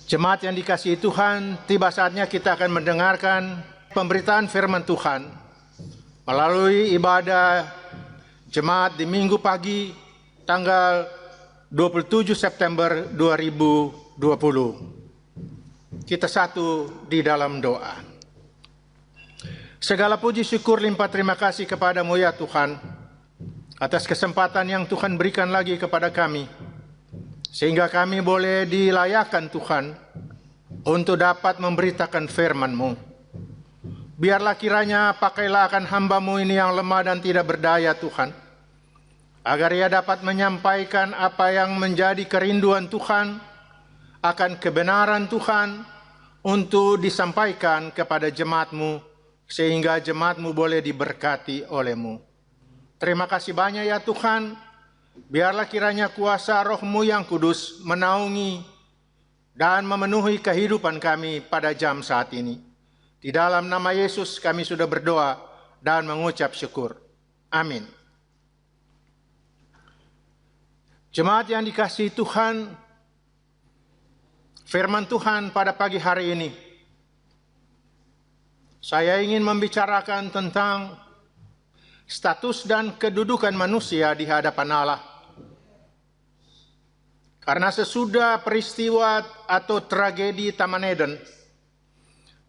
Jemaat yang dikasihi Tuhan, tiba saatnya kita akan mendengarkan pemberitaan firman Tuhan melalui ibadah jemaat di Minggu pagi tanggal 27 September 2020. Kita satu di dalam doa. Segala puji syukur limpah terima kasih kepadamu ya Tuhan, atas kesempatan yang Tuhan berikan lagi kepada kami, sehingga kami boleh dilayakkan Tuhan untuk dapat memberitakan firman-Mu. Biarlah kiranya pakailah akan hamba-Mu ini yang lemah dan tidak berdaya Tuhan, agar ia dapat menyampaikan apa yang menjadi kerinduan Tuhan akan kebenaran Tuhan untuk disampaikan kepada jemaat-Mu, sehingga jemaat-Mu boleh diberkati oleh-Mu. Terima kasih banyak ya Tuhan. Biarlah kiranya kuasa Roh-Mu yang kudus menaungi dan memenuhi kehidupan kami pada jam saat ini. Di dalam nama Yesus kami sudah berdoa dan mengucap syukur. Amin. Jemaat yang dikasihi Tuhan, firman Tuhan pada pagi hari ini, saya ingin membicarakan tentang status dan kedudukan manusia di hadapan Allah. Karena sesudah peristiwa atau tragedi Taman Eden,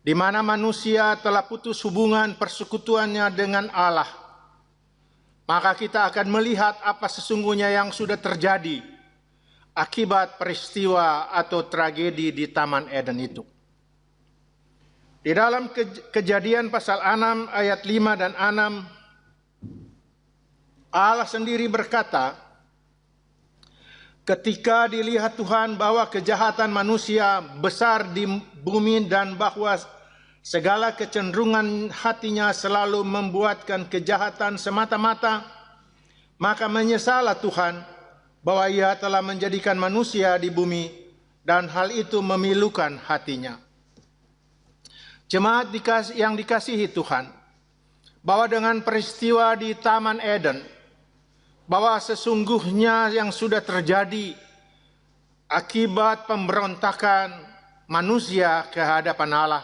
di mana manusia telah putus hubungan persekutuannya dengan Allah, maka kita akan melihat apa sesungguhnya yang sudah terjadi akibat peristiwa atau tragedi di Taman Eden itu. Di dalam Kejadian pasal 6 ayat 5 dan 6, Allah sendiri berkata, ketika dilihat Tuhan bahwa kejahatan manusia besar di bumi dan bahwa segala kecenderungan hatinya selalu membuatkan kejahatan semata-mata, maka menyesallah Tuhan bahwa Ia telah menjadikan manusia di bumi dan hal itu memilukan hatinya. Jemaat yang dikasihi Tuhan, bahwa dengan peristiwa di Taman Eden, bahwa sesungguhnya yang sudah terjadi akibat pemberontakan manusia ke hadapan Allah,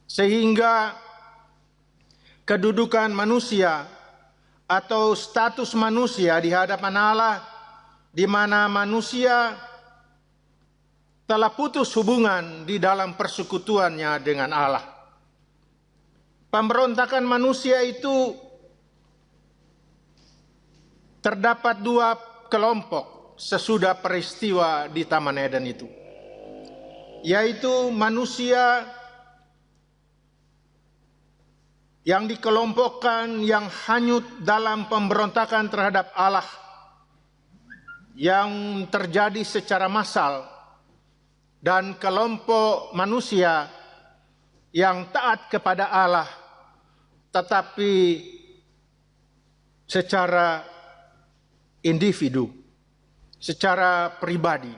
sehingga kedudukan manusia atau status manusia di hadapan Allah, di mana manusia telah putus hubungan di dalam persekutuannya dengan Allah. Pemberontakan manusia itu terdapat dua kelompok sesudah peristiwa di Taman Eden itu, yaitu manusia yang dikelompokkan yang hanyut dalam pemberontakan terhadap Allah yang terjadi secara massal, dan kelompok manusia yang taat kepada Allah tetapi secara individu, secara pribadi.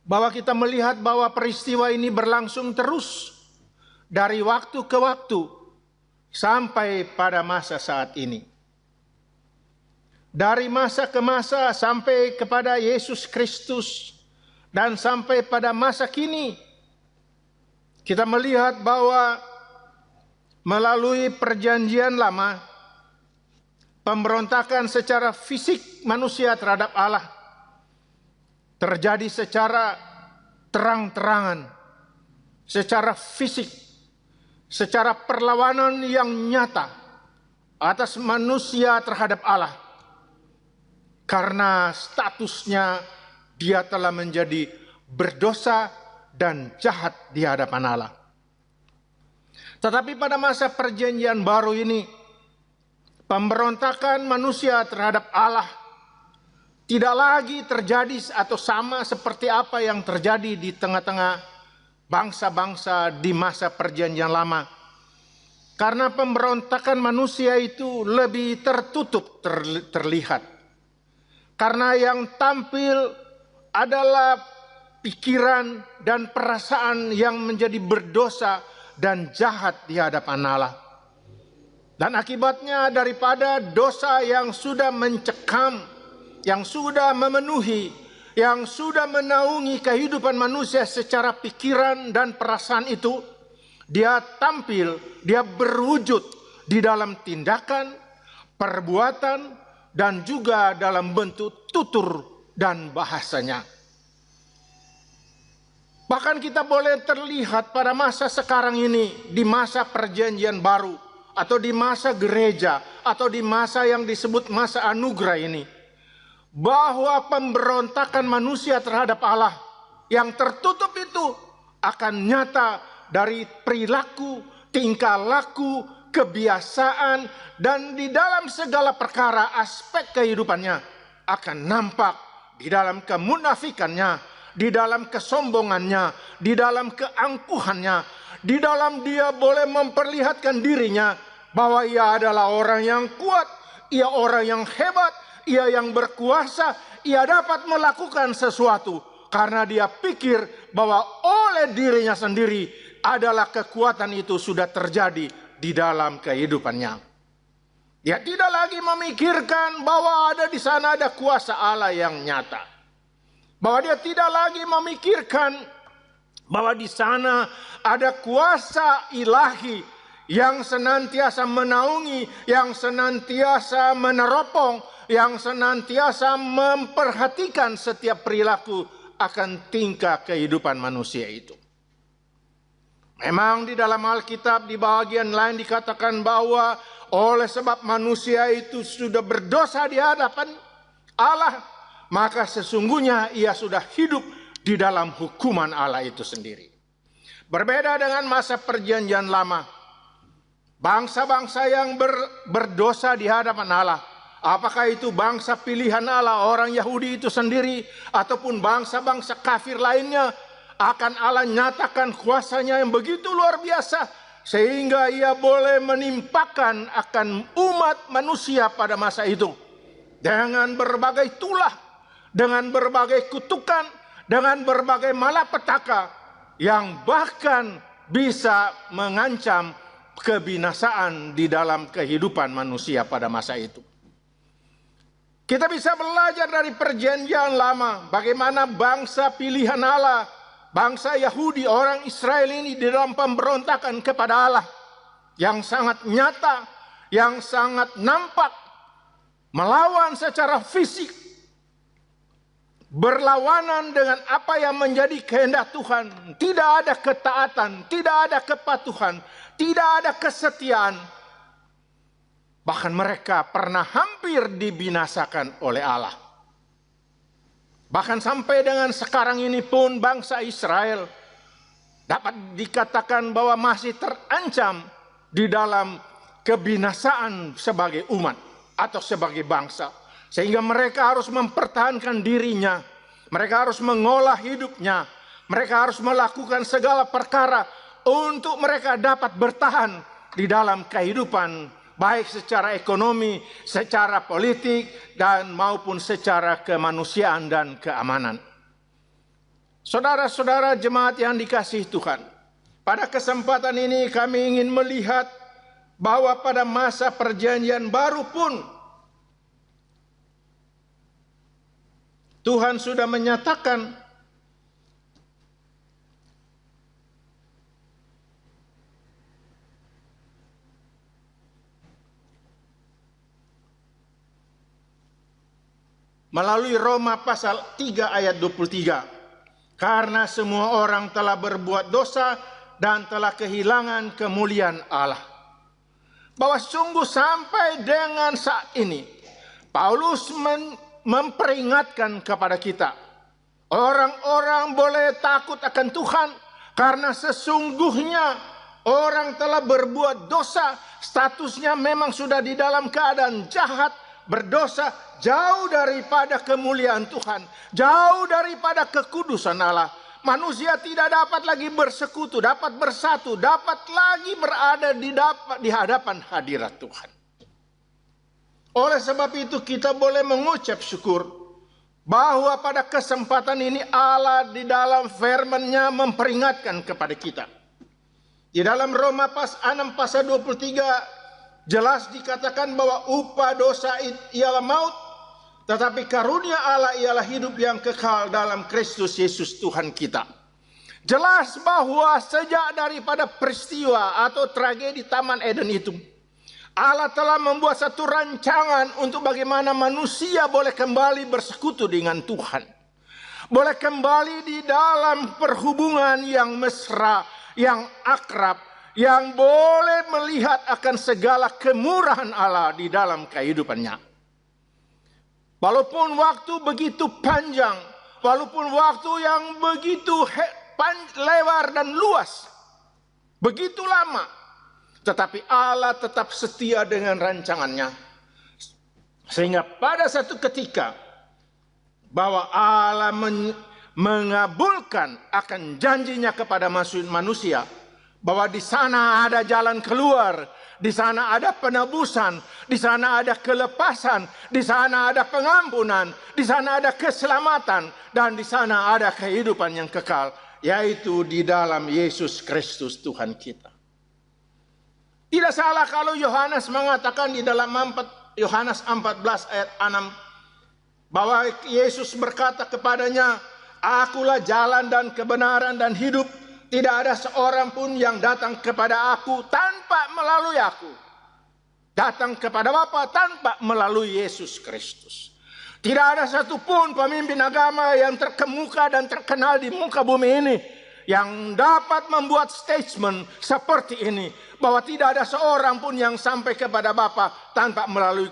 Bahwa kita melihat bahwa peristiwa ini berlangsung terus dari waktu ke waktu sampai pada masa saat ini. Dari masa ke masa sampai kepada Yesus Kristus dan sampai pada masa kini, kita melihat bahwa melalui perjanjian lama, pemberontakan secara fisik manusia terhadap Allah terjadi secara terang-terangan, secara fisik, secara perlawanan yang nyata atas manusia terhadap Allah, karena statusnya dia telah menjadi berdosa dan jahat di hadapan Allah. Tetapi pada masa perjanjian baru ini, pemberontakan manusia terhadap Allah tidak lagi terjadi atau sama seperti apa yang terjadi di tengah-tengah bangsa-bangsa di masa perjanjian lama. Karena pemberontakan manusia itu lebih tertutup terlihat. Karena yang tampil adalah pikiran dan perasaan yang menjadi berdosa dan jahat di hadapan Allah. Dan akibatnya daripada dosa yang sudah mencekam, yang sudah memenuhi, yang sudah menaungi kehidupan manusia secara pikiran dan perasaan itu, dia tampil, dia berwujud di dalam tindakan, perbuatan, dan juga dalam bentuk tutur dan bahasanya. Bahkan kita boleh terlihat pada masa sekarang ini, di masa perjanjian baru, atau di masa gereja, atau di masa yang disebut masa anugerah ini, bahwa pemberontakan manusia terhadap Allah yang tertutup itu akan nyata dari perilaku, tingkah laku, kebiasaan, dan di dalam segala perkara aspek kehidupannya akan nampak di dalam kemunafikannya, di dalam kesombongannya, di dalam keangkuhannya, di dalam dia boleh memperlihatkan dirinya bahwa ia adalah orang yang kuat, ia orang yang hebat, ia yang berkuasa, ia dapat melakukan sesuatu karena dia pikir bahwa oleh dirinya sendiri adalah kekuatan itu sudah terjadi di dalam kehidupannya. Dia tidak lagi memikirkan bahwa ada di sana ada kuasa Allah yang nyata. Bahwa dia tidak lagi memikirkan bahwa di sana ada kuasa ilahi yang senantiasa menaungi, yang senantiasa meneropong, yang senantiasa memperhatikan setiap perilaku akan tingkah kehidupan manusia itu. Memang di dalam Alkitab di bagian lain dikatakan bahwa oleh sebab manusia itu sudah berdosa di hadapan Allah, maka sesungguhnya ia sudah hidup di dalam hukuman Allah itu sendiri. Berbeda dengan masa perjanjian lama, bangsa-bangsa yang berdosa di hadapan Allah, apakah itu bangsa pilihan Allah, orang Yahudi itu sendiri, ataupun bangsa-bangsa kafir lainnya, akan Allah nyatakan kuasanya yang begitu luar biasa, sehingga ia boleh menimpakan akan umat manusia pada masa itu dengan berbagai tulah, dengan berbagai kutukan, dengan berbagai malapetaka yang bahkan bisa mengancam kebinasaan di dalam kehidupan manusia pada masa itu. Kita bisa belajar dari perjanjian lama bagaimana bangsa pilihan Allah, bangsa Yahudi, orang Israel ini di dalam pemberontakan kepada Allah yang sangat nyata, yang sangat nampak, melawan secara fisik, berlawanan dengan apa yang menjadi kehendak Tuhan. Tidak ada ketaatan, tidak ada kepatuhan, tidak ada kesetiaan. Bahkan mereka pernah hampir dibinasakan oleh Allah. Bahkan sampai dengan sekarang ini pun bangsa Israel dapat dikatakan bahwa masih terancam di dalam kebinasaan sebagai umat atau sebagai bangsa. Sehingga mereka harus mempertahankan dirinya, mereka harus mengolah hidupnya, mereka harus melakukan segala perkara untuk mereka dapat bertahan di dalam kehidupan, baik secara ekonomi, secara politik, dan maupun secara kemanusiaan dan keamanan. Saudara-saudara jemaat yang dikasihi Tuhan, pada kesempatan ini kami ingin melihat bahwa pada masa perjanjian baru pun Tuhan sudah menyatakan melalui Roma pasal 3 ayat 23. Karena semua orang telah berbuat dosa dan telah kehilangan kemuliaan Allah. Bahwa sungguh sampai dengan saat ini Paulus memperingatkan kepada kita, orang-orang boleh takut akan Tuhan karena sesungguhnya orang telah berbuat dosa, statusnya memang sudah di dalam keadaan jahat, berdosa, jauh daripada kemuliaan Tuhan, jauh daripada kekudusan Allah. Manusia tidak dapat lagi bersekutu, dapat bersatu, dapat lagi berada di hadapan hadirat Tuhan. Oleh sebab itu kita boleh mengucap syukur bahwa pada kesempatan ini Allah di dalam firman-Nya memperingatkan kepada kita. Di dalam Roma 6 pasal 23 jelas dikatakan bahwa upah dosa ialah maut, Tetapi karunia Allah ialah hidup yang kekal dalam Kristus Yesus Tuhan kita. Jelas bahwa sejak daripada peristiwa atau tragedi Taman Eden itu, Allah telah membuat satu rancangan untuk bagaimana manusia boleh kembali bersekutu dengan Tuhan. Boleh kembali di dalam perhubungan yang mesra, yang akrab, yang boleh melihat akan segala kemurahan Allah di dalam kehidupannya. Walaupun waktu begitu panjang, walaupun waktu yang begitu lebar dan luas, begitu lama, tetapi Allah tetap setia dengan rancangannya. Sehingga pada satu ketika, bahwa Allah mengabulkan akan janjinya kepada manusia, bahwa di sana ada jalan keluar, di sana ada penebusan, di sana ada kelepasan, di sana ada pengampunan, di sana ada keselamatan, dan di sana ada kehidupan yang kekal, yaitu di dalam Yesus Kristus Tuhan kita. Tidak salah kalau Yohanes mengatakan di dalam Yohanes 14 ayat 6, bahwa Yesus berkata kepadanya, "Akulah jalan dan kebenaran dan hidup. Tidak ada seorang pun yang datang kepada aku tanpa melalui aku. Datang kepada Bapa tanpa melalui Yesus Kristus." Tidak ada satupun pemimpin agama yang terkemuka dan terkenal di muka bumi ini yang dapat membuat statement seperti ini, bahwa tidak ada seorang pun yang sampai kepada Bapa tanpa melalui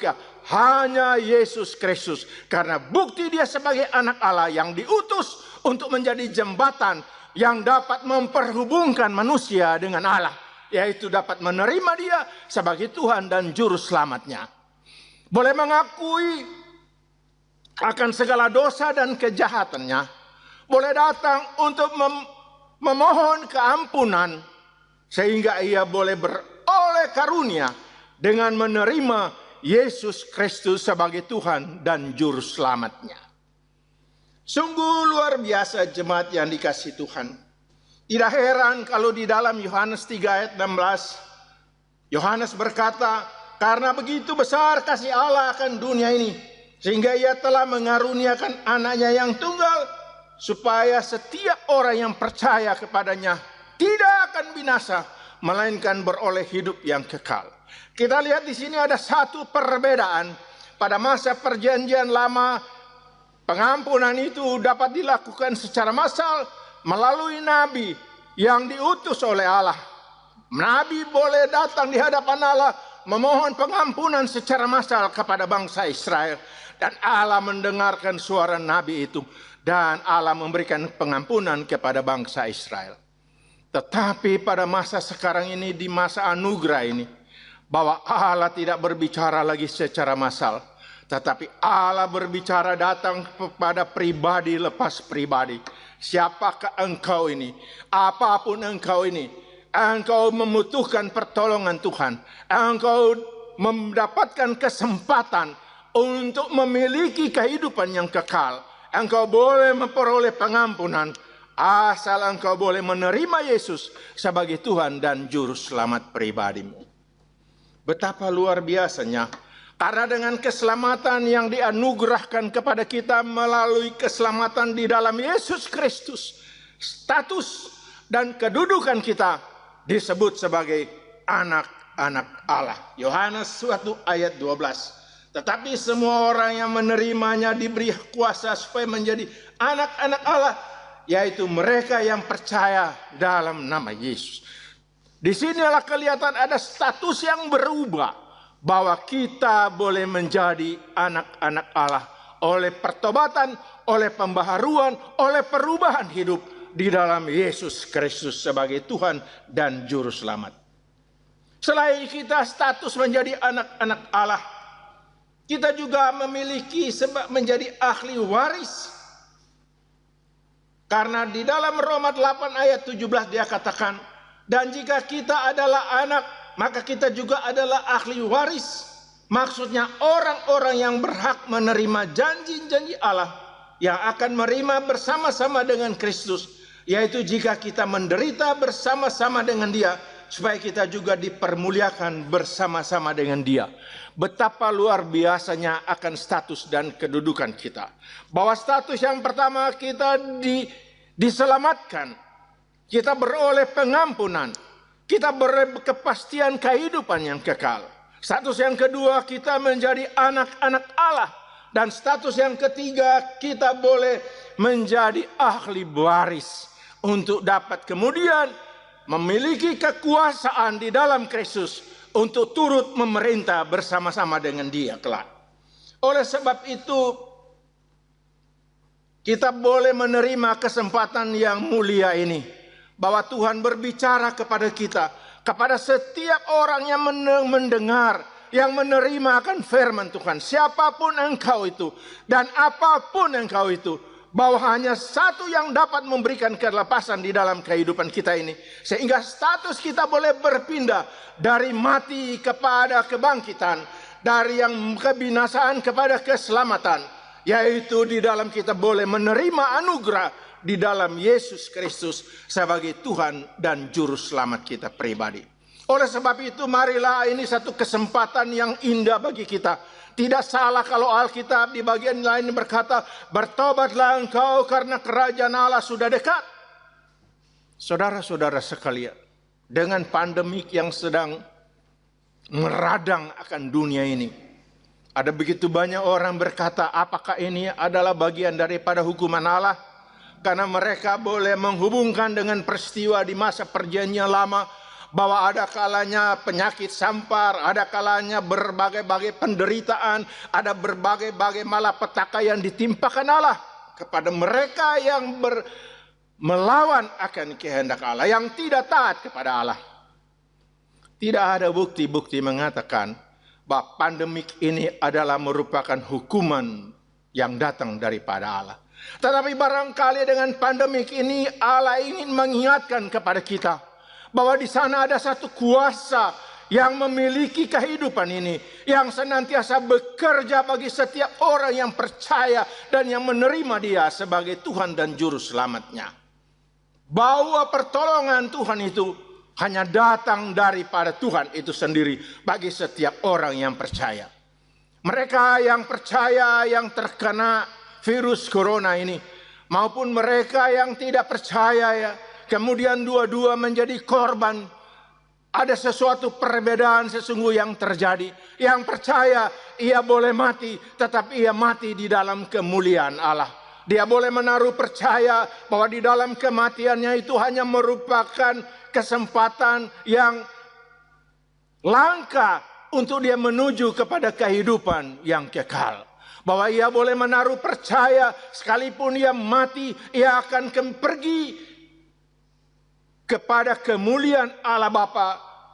hanya Yesus Kristus. Karena bukti dia sebagai anak Allah yang diutus untuk menjadi jembatan yang dapat memperhubungkan manusia dengan Allah, yaitu dapat menerima dia sebagai Tuhan dan Juru Selamatnya. Boleh mengakui akan segala dosa dan kejahatannya, boleh datang untuk memohon keampunan, sehingga ia boleh beroleh karunia dengan menerima Yesus Kristus sebagai Tuhan dan Juru Selamatnya. Sungguh luar biasa jemaat yang dikasihi Tuhan. Tidak heran kalau di dalam Yohanes 3 ayat 16, Yohanes berkata, "Karena begitu besar kasih Allah akan dunia ini, sehingga ia telah mengaruniakan anaknya yang tunggal, supaya setiap orang yang percaya kepadanya tidak akan binasa, melainkan beroleh hidup yang kekal." Kita lihat di sini ada satu perbedaan. Pada masa perjanjian lama, pengampunan itu dapat dilakukan secara massal melalui nabi yang diutus oleh Allah. Nabi boleh datang di hadapan Allah memohon pengampunan secara massal kepada bangsa Israel. Dan Allah mendengarkan suara nabi itu. Dan Allah memberikan pengampunan kepada bangsa Israel. Tetapi pada masa sekarang ini, di masa anugerah ini, bahwa Allah tidak berbicara lagi secara massal, tetapi Allah berbicara datang kepada pribadi lepas pribadi. Siapakah engkau ini? Apapun engkau ini, engkau membutuhkan pertolongan Tuhan, engkau mendapatkan kesempatan untuk memiliki kehidupan yang kekal, engkau boleh memperoleh pengampunan, asal engkau boleh menerima Yesus sebagai Tuhan dan Juru Selamat pribadimu. Betapa luar biasanya, karena dengan keselamatan yang dianugerahkan kepada kita melalui keselamatan di dalam Yesus Kristus, status dan kedudukan kita disebut sebagai anak-anak Allah. Yohanes 1 ayat 12. Tetapi semua orang yang menerimanya diberi kuasa supaya menjadi anak-anak Allah, yaitu mereka yang percaya dalam nama Yesus. Di sinilah kelihatan ada status yang berubah, bahwa kita boleh menjadi anak-anak Allah oleh pertobatan, oleh pembaharuan, oleh perubahan hidup di dalam Yesus Kristus sebagai Tuhan dan Juru Selamat. Selain kita status menjadi anak-anak Allah, kita juga memiliki sebab menjadi ahli waris. Karena di dalam Roma 8 ayat 17 dia katakan, "Dan jika kita adalah anak, maka kita juga adalah ahli waris." Maksudnya orang-orang yang berhak menerima janji-janji Allah yang akan menerima bersama-sama dengan Kristus, yaitu jika kita menderita bersama-sama dengan Dia, supaya kita juga dipermuliakan bersama-sama dengan Dia. Betapa luar biasanya akan status dan kedudukan kita. Bahwa status yang pertama kita diselamatkan. Kita beroleh pengampunan. Kita beroleh kepastian kehidupan yang kekal. Status yang kedua, kita menjadi anak-anak Allah. Dan status yang ketiga, kita boleh menjadi ahli waris untuk dapat kemudian memiliki kekuasaan di dalam Kristus untuk turut memerintah bersama-sama dengan Dia kelak. Oleh sebab itu, kita boleh menerima kesempatan yang mulia ini, bahwa Tuhan berbicara kepada kita, kepada setiap orang yang mendengar, yang menerima akan firman Tuhan, siapapun engkau itu dan apapun engkau itu, bahwa hanya satu yang dapat memberikan kelepasan di dalam kehidupan kita ini, sehingga status kita boleh berpindah dari mati kepada kebangkitan, dari yang kebinasaan kepada keselamatan, yaitu di dalam kita boleh menerima anugerah di dalam Yesus Kristus sebagai Tuhan dan Juru Selamat kita pribadi. Oleh sebab itu, marilah ini satu kesempatan yang indah bagi kita. Tidak salah kalau Alkitab di bagian lain berkata, bertobatlah engkau karena kerajaan Allah sudah dekat. Saudara-saudara sekalian, dengan pandemik yang sedang meradang akan dunia ini, ada begitu banyak orang berkata, apakah ini adalah bagian daripada hukuman Allah? Karena mereka boleh menghubungkan dengan peristiwa di masa perjanjian lama, bahwa ada kalanya penyakit sampar, ada kalanya berbagai-bagai penderitaan, ada berbagai-bagai malapetaka yang ditimpakan Allah kepada mereka yang melawan akan kehendak Allah, yang tidak taat kepada Allah. Tidak ada bukti-bukti mengatakan bahwa pandemik ini adalah merupakan hukuman yang datang daripada Allah. Tetapi barangkali dengan pandemik ini Allah ingin mengingatkan kepada kita bahwa di sana ada satu kuasa yang memiliki kehidupan ini, yang senantiasa bekerja bagi setiap orang yang percaya dan yang menerima Dia sebagai Tuhan dan Juru Selamatnya. Bahwa pertolongan Tuhan itu hanya datang daripada Tuhan itu sendiri bagi setiap orang yang percaya. Mereka yang percaya yang terkena virus corona ini, maupun mereka yang tidak percaya ya, kemudian dua-dua menjadi korban. Ada sesuatu perbedaan sesungguhnya yang terjadi. Yang percaya ia boleh mati, tetapi ia mati di dalam kemuliaan Allah. Dia boleh menaruh percaya bahwa di dalam kematiannya itu hanya merupakan kesempatan yang langka untuk dia menuju kepada kehidupan yang kekal. Bahwa ia boleh menaruh percaya sekalipun ia mati, ia akan pergi kepada kemuliaan Allah Bapa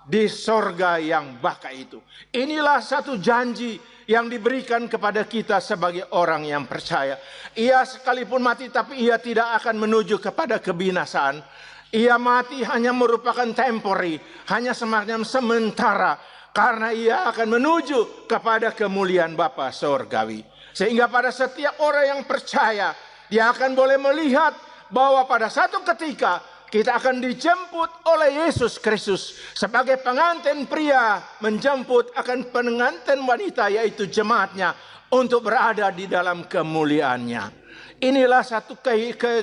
di sorga yang baka itu. Inilah satu janji yang diberikan kepada kita sebagai orang yang percaya. Ia sekalipun mati, tapi ia tidak akan menuju kepada kebinasaan. Ia mati hanya merupakan temporary, hanya semacam sementara, karena ia akan menuju kepada kemuliaan Bapa sorgawi. Sehingga pada setiap orang yang percaya, dia akan boleh melihat bahwa pada satu ketika kita akan dijemput oleh Yesus Kristus sebagai pengantin pria menjemput akan pengantin wanita, yaitu jemaatnya, untuk berada di dalam kemuliaannya. Inilah satu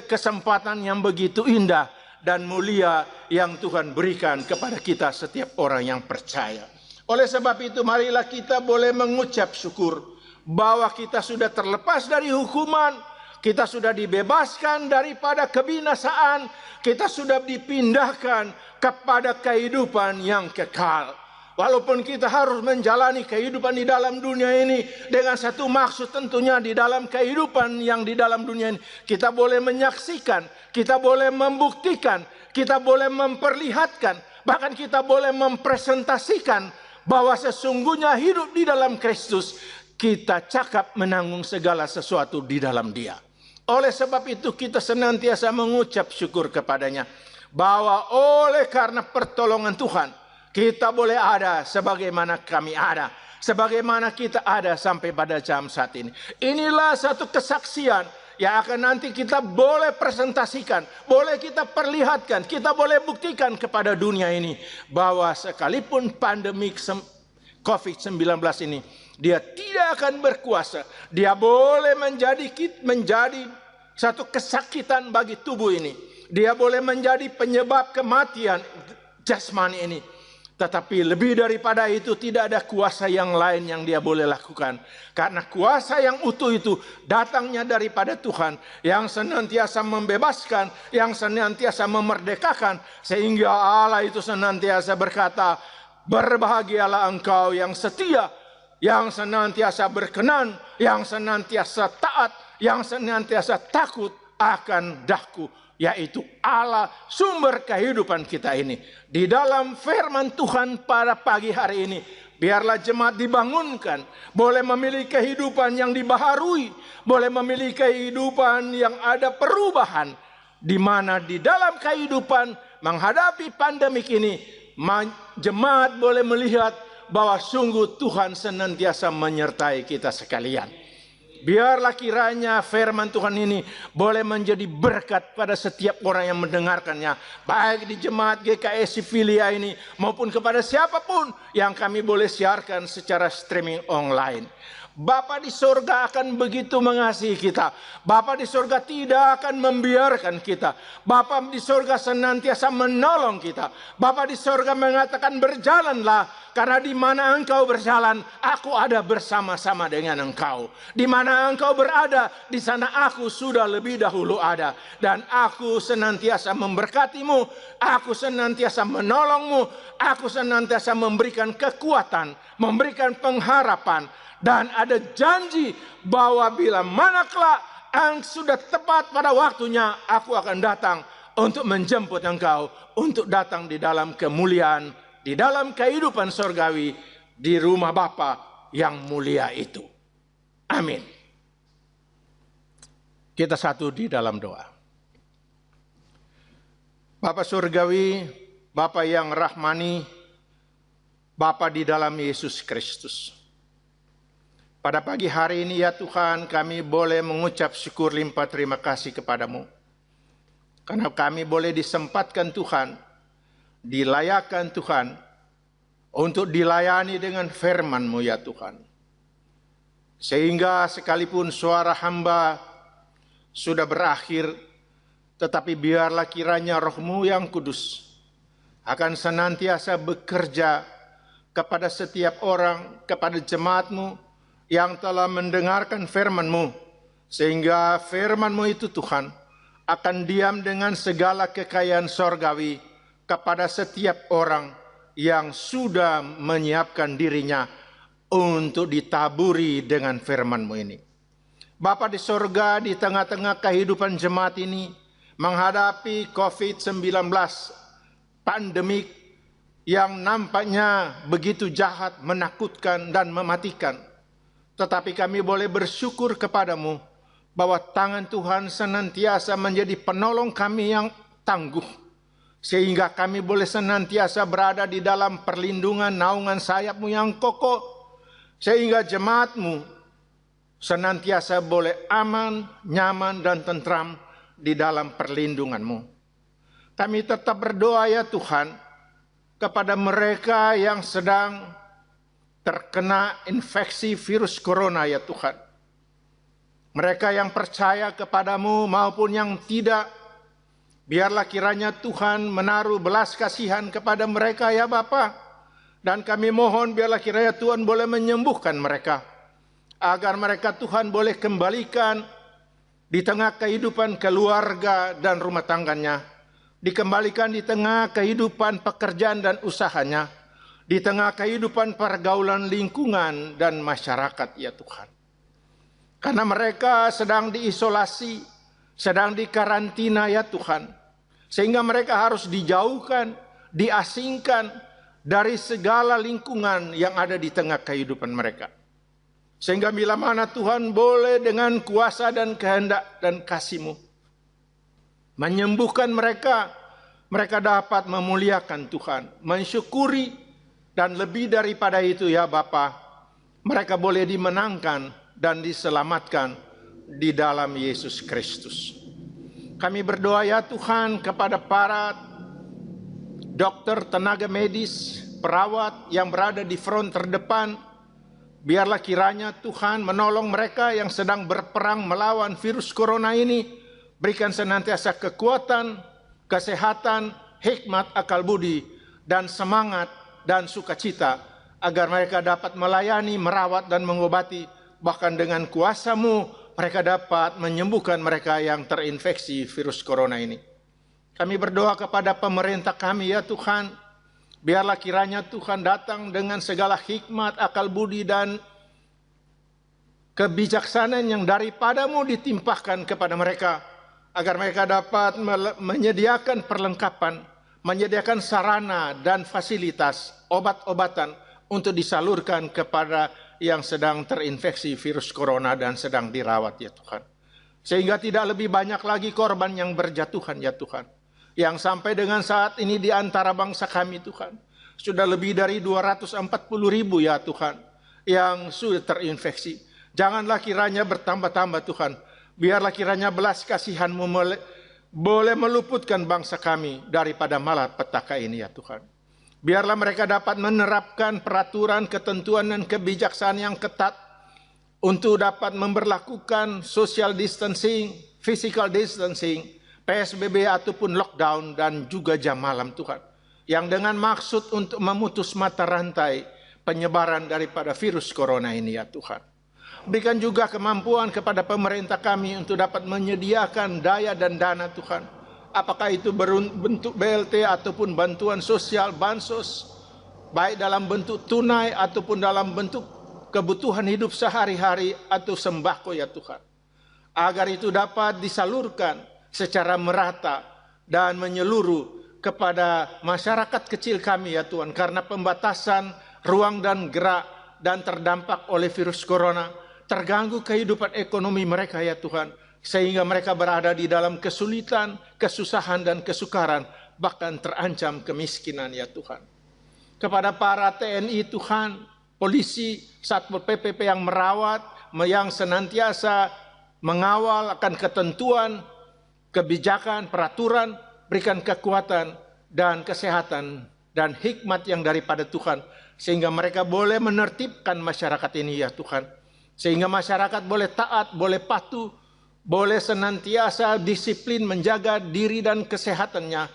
kesempatan yang begitu indah dan mulia yang Tuhan berikan kepada kita setiap orang yang percaya. Oleh sebab itu, marilah kita boleh mengucap syukur bahwa kita sudah terlepas dari hukuman, kita sudah dibebaskan daripada kebinasaan, kita sudah dipindahkan kepada kehidupan yang kekal. Walaupun kita harus menjalani kehidupan di dalam dunia ini dengan satu maksud, tentunya di dalam kehidupan yang di dalam dunia ini kita boleh menyaksikan, kita boleh membuktikan, kita boleh memperlihatkan, bahkan kita boleh mempresentasikan bahwa sesungguhnya hidup di dalam Kristus, kita cakap menanggung segala sesuatu di dalam Dia. Oleh sebab itu kita senantiasa mengucap syukur kepadanya, bahwa oleh karena pertolongan Tuhan, kita boleh ada sebagaimana kami ada, sebagaimana kita ada sampai pada jam saat ini. Inilah satu kesaksian yang akan nanti kita boleh presentasikan, boleh kita perlihatkan, kita boleh buktikan kepada dunia ini bahwa sekalipun pandemi COVID-19 ini, dia tidak akan berkuasa. Dia boleh menjadi satu kesakitan bagi tubuh ini. Dia boleh menjadi penyebab kematian jasmani ini. Tetapi lebih daripada itu tidak ada kuasa yang lain yang dia boleh lakukan. Karena kuasa yang utuh itu datangnya daripada Tuhan. Yang senantiasa membebaskan, yang senantiasa memerdekakan. Sehingga Allah itu senantiasa berkata, berbahagialah engkau yang setia, yang senantiasa berkenan, yang senantiasa taat, yang senantiasa takut akan dahku. Yaitu Allah sumber kehidupan kita ini. Di dalam firman Tuhan pada pagi hari ini, biarlah jemaat dibangunkan, boleh memiliki kehidupan yang dibaharui, boleh memiliki kehidupan yang ada perubahan, di mana di dalam kehidupan menghadapi pandemik ini, jemaat boleh melihat bahwa sungguh Tuhan senantiasa menyertai kita sekalian. Biarlah kiranya firman Tuhan ini boleh menjadi berkat pada setiap orang yang mendengarkannya. Baik di jemaat GKI Filia ini maupun kepada siapapun yang kami boleh siarkan secara streaming online. Bapa di sorga akan begitu mengasihi kita. Bapa di sorga tidak akan membiarkan kita. Bapa di sorga senantiasa menolong kita. Bapa di sorga mengatakan berjalanlah. Karena di mana engkau berjalan, aku ada bersama-sama dengan engkau. Di mana engkau berada, di sana aku sudah lebih dahulu ada. Dan aku senantiasa memberkatimu, aku senantiasa menolongmu, aku senantiasa memberikan kekuatan, memberikan pengharapan. Dan ada janji bahwa bila manakala sudah tepat pada waktunya, aku akan datang untuk menjemput engkau, untuk datang di dalam kemuliaan, di dalam kehidupan sorgawi, di rumah Bapa yang mulia itu. Amin. Kita satu di dalam doa. Bapa surgawi, Bapa yang rahmani, Bapa di dalam Yesus Kristus. Pada pagi hari ini ya Tuhan, kami boleh mengucap syukur limpah terima kasih kepadamu. Karena kami boleh disempatkan Tuhan, dilayakkan Tuhan, untuk dilayani dengan firman-Mu ya Tuhan. Sehingga sekalipun suara hamba sudah berakhir, tetapi biarlah kiranya Roh-Mu yang kudus akan senantiasa bekerja kepada setiap orang, kepada jemaat-Mu, yang telah mendengarkan firman-Mu, sehingga firman-Mu itu Tuhan akan diam dengan segala kekayaan sorgawi kepada setiap orang yang sudah menyiapkan dirinya untuk ditaburi dengan firman-Mu ini. Bapa di sorga, di tengah-tengah kehidupan jemaat ini menghadapi COVID-19, pandemik yang nampaknya begitu jahat, menakutkan dan mematikan. Tetapi kami boleh bersyukur kepadamu bahwa tangan Tuhan senantiasa menjadi penolong kami yang tangguh. Sehingga kami boleh senantiasa berada di dalam perlindungan naungan sayap-Mu yang kokoh. Sehingga jemaat-Mu senantiasa boleh aman, nyaman dan tentram di dalam perlindungan-Mu. Kami tetap berdoa ya Tuhan kepada mereka yang sedang terkena infeksi virus corona ya Tuhan. Mereka yang percaya kepadamu maupun yang tidak, biarlah kiranya Tuhan menaruh belas kasihan kepada mereka ya Bapa. Dan kami mohon biarlah kiranya Tuhan boleh menyembuhkan mereka. Agar mereka Tuhan boleh kembalikan di tengah kehidupan keluarga dan rumah tangganya. Dikembalikan di tengah kehidupan pekerjaan dan usahanya. Di tengah kehidupan pergaulan lingkungan dan masyarakat ya Tuhan. Karena mereka sedang diisolasi, sedang dikarantina ya Tuhan. Sehingga mereka harus dijauhkan, diasingkan dari segala lingkungan yang ada di tengah kehidupan mereka. Sehingga bila mana Tuhan boleh dengan kuasa dan kehendak dan kasih-Mu menyembuhkan mereka, mereka dapat memuliakan Tuhan, mensyukuri. Dan lebih daripada itu ya Bapa, mereka boleh dimenangkan dan diselamatkan di dalam Yesus Kristus. Kami berdoa ya Tuhan kepada para dokter, tenaga medis, perawat yang berada di front terdepan. Biarlah kiranya Tuhan menolong mereka yang sedang berperang melawan virus corona ini. Berikan senantiasa kekuatan, kesehatan, hikmat, akal budi, dan semangat dan sukacita, agar mereka dapat melayani, merawat, dan mengobati. Bahkan dengan kuasa-Mu, mereka dapat menyembuhkan mereka yang terinfeksi virus corona ini. Kami berdoa kepada pemerintah kami ya Tuhan, biarlah kiranya Tuhan datang dengan segala hikmat, akal budi, dan kebijaksanaan yang daripada-Mu ditimpahkan kepada mereka, agar mereka dapat menyediakan perlengkapan, menyediakan sarana dan fasilitas, obat-obatan untuk disalurkan kepada yang sedang terinfeksi virus corona dan sedang dirawat ya Tuhan. Sehingga tidak lebih banyak lagi korban yang berjatuhan ya Tuhan. Yang sampai dengan saat ini di antara bangsa kami Tuhan, sudah lebih dari 240.000 ya Tuhan, yang sudah terinfeksi. Janganlah kiranya bertambah-tambah Tuhan. Biarlah kiranya belas kasihan-Mu boleh meluputkan bangsa kami daripada malapetaka ini ya Tuhan. Biarlah mereka dapat menerapkan peraturan, ketentuan, dan kebijaksanaan yang ketat untuk dapat memberlakukan social distancing, physical distancing, PSBB ataupun lockdown, dan juga jam malam Tuhan. Yang dengan maksud untuk memutus mata rantai penyebaran daripada virus corona ini ya Tuhan. Berikan juga kemampuan kepada pemerintah kami untuk dapat menyediakan daya dan dana Tuhan. Apakah itu bentuk BLT ataupun bantuan sosial, bansos, baik dalam bentuk tunai ataupun dalam bentuk kebutuhan hidup sehari-hari atau sembako ya Tuhan. Agar itu dapat disalurkan secara merata dan menyeluruh kepada masyarakat kecil kami ya Tuhan. Karena pembatasan ruang dan gerak dan terdampak oleh virus corona, terganggu kehidupan ekonomi mereka ya Tuhan. Sehingga mereka berada di dalam kesulitan, kesusahan, dan kesukaran, bahkan terancam kemiskinan ya Tuhan. Kepada para TNI Tuhan, polisi, Satpol PP yang merawat, yang senantiasa mengawal akan ketentuan, kebijakan, peraturan, berikan kekuatan dan kesehatan dan hikmat yang daripada Tuhan, sehingga mereka boleh menertibkan masyarakat ini ya Tuhan. Sehingga masyarakat boleh taat, boleh patuh, boleh senantiasa disiplin menjaga diri dan kesehatannya,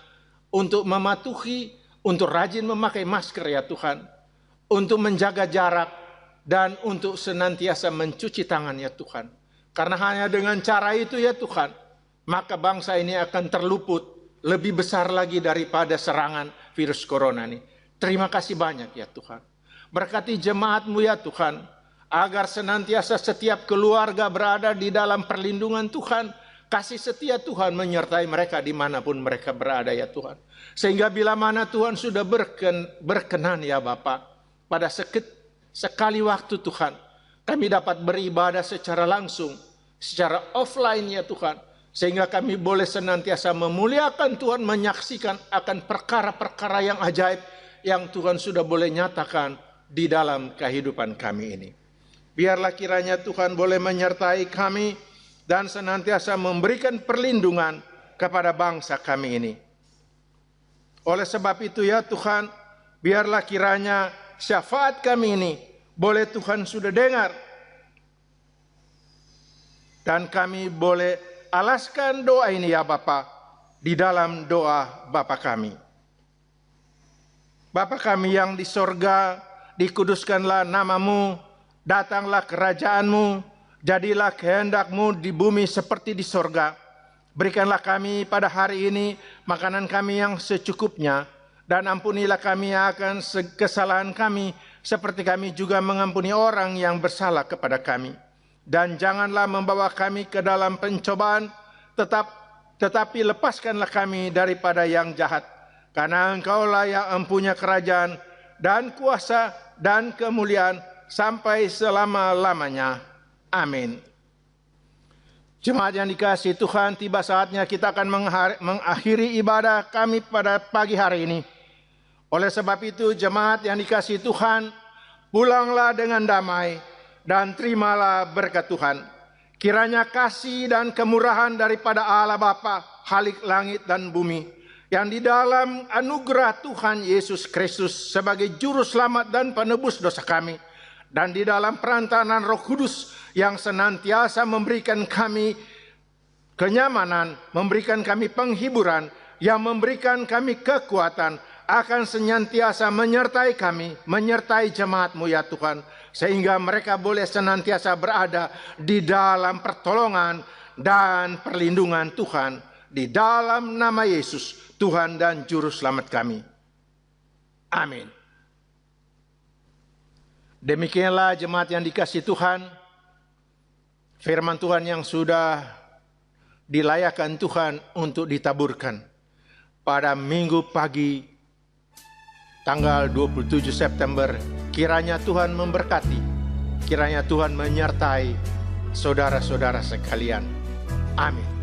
untuk mematuhi, untuk rajin memakai masker ya Tuhan, untuk menjaga jarak, dan untuk senantiasa mencuci tangan ya Tuhan. Karena hanya dengan cara itu ya Tuhan, maka bangsa ini akan terluput lebih besar lagi daripada serangan virus corona ini. Terima kasih banyak ya Tuhan. Berkati jemaat-Mu ya Tuhan, agar senantiasa setiap keluarga berada di dalam perlindungan Tuhan. Kasih setia Tuhan menyertai mereka dimanapun mereka berada ya Tuhan. Sehingga bila mana Tuhan sudah berkenan ya Bapa, pada sekali waktu Tuhan, kami dapat beribadah secara langsung, secara offline ya Tuhan. Sehingga kami boleh senantiasa memuliakan Tuhan, menyaksikan akan perkara-perkara yang ajaib yang Tuhan sudah boleh nyatakan di dalam kehidupan kami ini. Biarlah kiranya Tuhan boleh menyertai kami dan senantiasa memberikan perlindungan kepada bangsa kami ini. Oleh sebab itu ya Tuhan, biarlah kiranya syafaat kami ini boleh Tuhan sudah dengar. Dan kami boleh alaskan doa ini ya Bapa di dalam doa Bapa kami. Bapa kami yang di sorga, dikuduskanlah nama-Mu, datanglah kerajaan-Mu, jadilah kehendak-Mu di bumi seperti di sorga. Berikanlah kami pada hari ini makanan kami yang secukupnya, dan ampunilah kami akan kesalahan kami, seperti kami juga mengampuni orang yang bersalah kepada kami. Dan janganlah membawa kami ke dalam pencobaan, tetapi lepaskanlah kami daripada yang jahat. Karena Engkau-lah yang empunya kerajaan dan kuasa dan kemuliaan sampai selama-lamanya. Amin. Jemaat yang dikasihi Tuhan, tiba saatnya kita akan mengakhiri ibadah kami pada pagi hari ini. Oleh sebab itu, jemaat yang dikasihi Tuhan, pulanglah dengan damai dan terimalah berkat Tuhan. Kiranya kasih dan kemurahan daripada Allah Bapa, Khalik langit dan bumi, yang di dalam anugerah Tuhan Yesus Kristus sebagai juru selamat dan penebus dosa kami, dan di dalam perantaraan Roh Kudus yang senantiasa memberikan kami kenyamanan, memberikan kami penghiburan, yang memberikan kami kekuatan, akan senantiasa menyertai kami, menyertai jemaat-Mu ya Tuhan, sehingga mereka boleh senantiasa berada di dalam pertolongan dan perlindungan Tuhan, di dalam nama Yesus, Tuhan dan Juru Selamat kami. Amin. Demikianlah jemaat yang dikasihi Tuhan, firman Tuhan yang sudah dilayakkan Tuhan untuk ditaburkan pada minggu pagi tanggal 27 September. Kiranya Tuhan memberkati, kiranya Tuhan menyertai saudara-saudara sekalian. Amin.